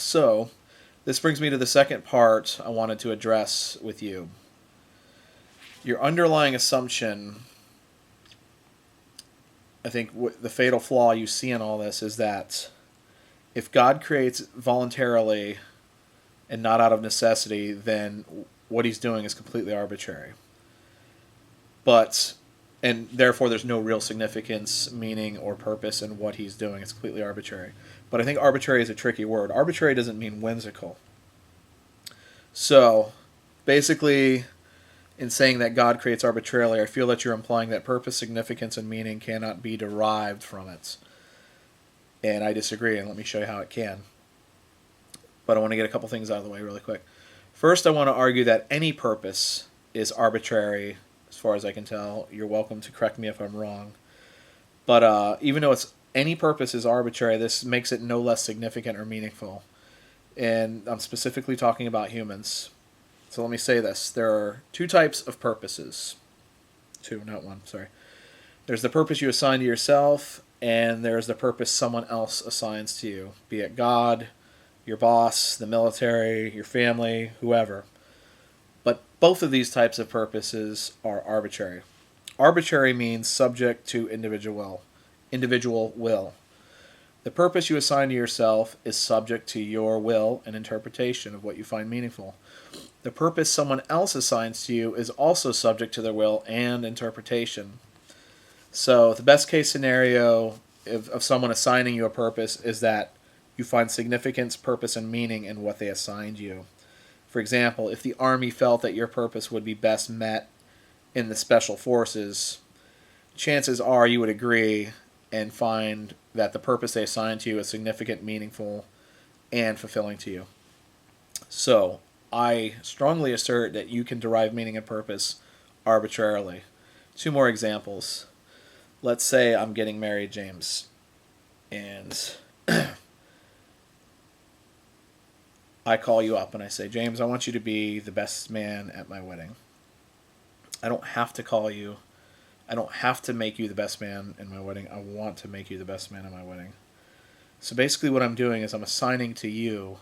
So, this brings me to the second part I wanted to address with you. Your underlying assumption, I think the fatal flaw you see in all this is that if God creates voluntarily and not out of necessity, then what he's doing is completely arbitrary. And therefore there's no real significance, meaning, or purpose in what he's doing. It's completely arbitrary. But I think arbitrary is a tricky word. Arbitrary doesn't mean whimsical. So, basically, in saying that God creates arbitrarily, I feel that you're implying that purpose, significance, and meaning cannot be derived from it. And I disagree, and let me show you how it can. But I want to get a couple things out of the way really quick. First, I want to argue that any purpose is arbitrary, as far as I can tell. You're welcome to correct me if I'm wrong. But even though any purpose is arbitrary, this makes it no less significant or meaningful. And I'm specifically talking about humans. So let me say this. There are two types of purposes. Two, not one, sorry. There's the purpose you assign to yourself, and there's the purpose someone else assigns to you, be it God, your boss, the military, your family, whoever. But both of these types of purposes are arbitrary. Arbitrary means subject to individual will. The purpose you assign to yourself is subject to your will and interpretation of what you find meaningful. The purpose someone else assigns to you is also subject to their will and interpretation. So the best case scenario of someone assigning you a purpose is that you find significance, purpose, and meaning in what they assigned you. For example, if the Army felt that your purpose would be best met in the Special Forces, chances are you would agree and find that the purpose they assigned to you is significant, meaningful, and fulfilling to you. So, I strongly assert that you can derive meaning and purpose arbitrarily. Two more examples. Let's say I'm getting married, James, and I call you up and I say, James, I want you to be the best man at my wedding. I don't have to call you. I don't have to make you the best man in my wedding. I want to make you the best man in my wedding. So basically what I'm doing is I'm assigning to you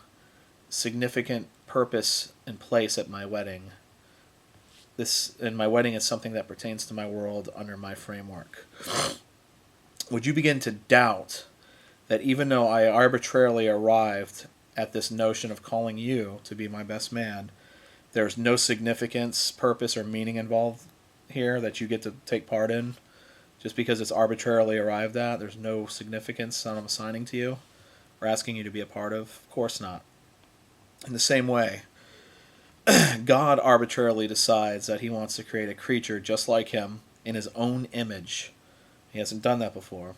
significant purpose and place at my wedding. My wedding is something that pertains to my world under my framework. Would you begin to doubt that even though I arbitrarily arrived at this notion of calling you to be my best man, there's no significance, purpose, or meaning involved here that you get to take part in just because it's arbitrarily arrived at? There's no significance that I'm assigning to you or asking you to be a part of? Of course not. In the same way, God arbitrarily decides that he wants to create a creature just like him in his own image. He hasn't done that before.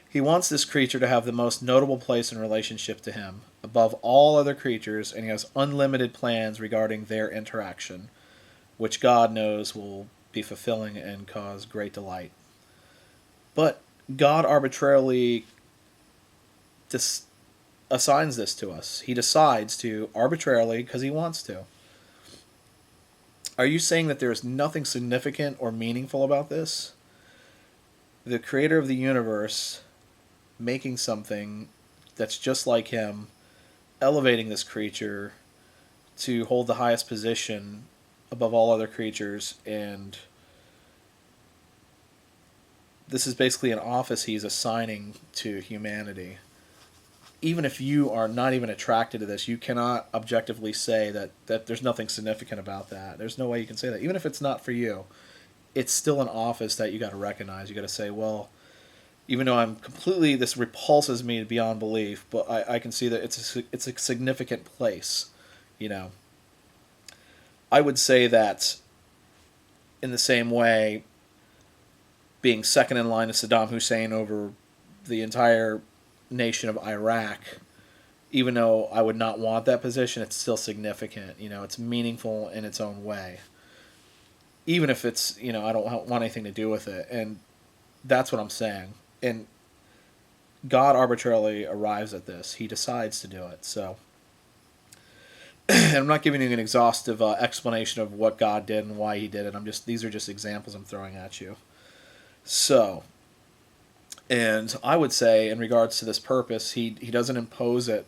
He wants this creature to have the most notable place in relationship to him, above all other creatures, and he has unlimited plans regarding their interaction, which God knows will be fulfilling and cause great delight. But God arbitrarily assigns this to us. He decides to arbitrarily because he wants to. Are you saying that there is nothing significant or meaningful about this? The creator of the universe making something that's just like him, elevating this creature to hold the highest position above all other creatures, and this is basically an office he's assigning to humanity. Even if you are not even attracted to this, you cannot objectively say that there's nothing significant about that. There's no way you can say that. Even if it's not for you, it's still an office that you got to recognize. You got to say, well, even though this repulses me beyond belief, but I can see that it's a significant place, you know. I would say that in the same way, being second in line to Saddam Hussein over the entire nation of Iraq, even though I would not want that position, it's still significant. You know, it's meaningful in its own way. Even if it's, I don't want anything to do with it. And that's what I'm saying. And God arbitrarily arrives at this. He decides to do it. So, and I'm not giving you an exhaustive explanation of what God did and why he did it. These are just examples I'm throwing at you. So, and I would say in regards to this purpose, he doesn't impose it.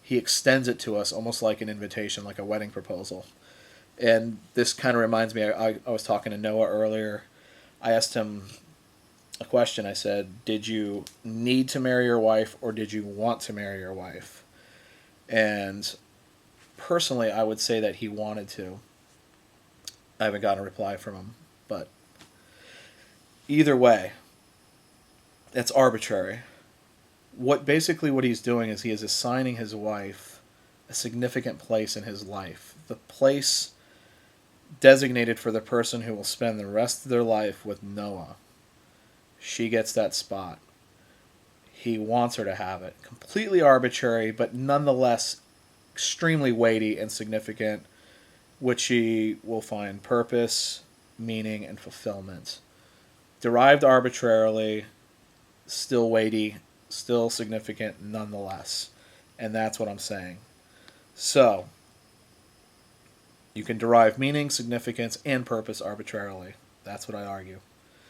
he extends it to us almost like an invitation, like a wedding proposal. And this kind of reminds me, I was talking to Noah earlier. I asked him a question. I said, did you need to marry your wife or did you want to marry your wife? And personally, I would say that he wanted to. I haven't gotten a reply from him. But either way, that's arbitrary. What he's doing is he is assigning his wife a significant place in his life. The place designated for the person who will spend the rest of their life with Noah. She gets that spot. He wants her to have it. Completely arbitrary, but nonetheless extremely weighty and significant, which she will find purpose, meaning, and fulfillment. Derived arbitrarily, still weighty, still significant nonetheless. And that's what I'm saying. So, you can derive meaning, significance, and purpose arbitrarily. That's what I argue.